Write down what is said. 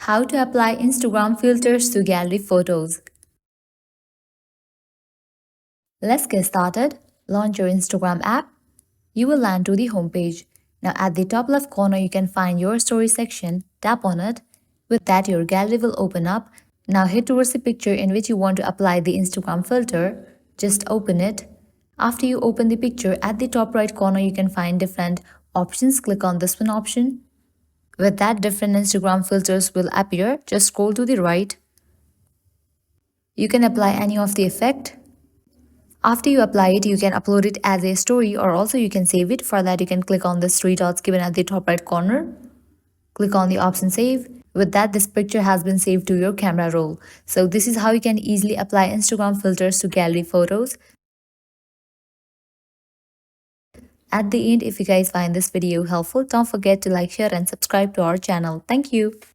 How to apply Instagram filters to gallery photos. Let's get started. Launch your Instagram app. You will land to the homepage. Now at the top left corner, you can find your story section. Tap on it. With that, your gallery will open up. Now head towards the picture in which you want to apply the Instagram filter. Just open it. After you open the picture, at the top right corner, you can find different options. Click on this one option. With that, different Instagram filters will appear. Just scroll to the right. You can apply any of the effect. After you apply it, you can upload it as a story or also you can save it. For that, you can click on the three dots given at the top right corner. Click on the option save. With that, this picture has been saved to your camera roll. So this is how you can easily apply Instagram filters to gallery photos. At the end, if you guys find this video helpful, don't forget to like, share and subscribe to our channel. Thank you.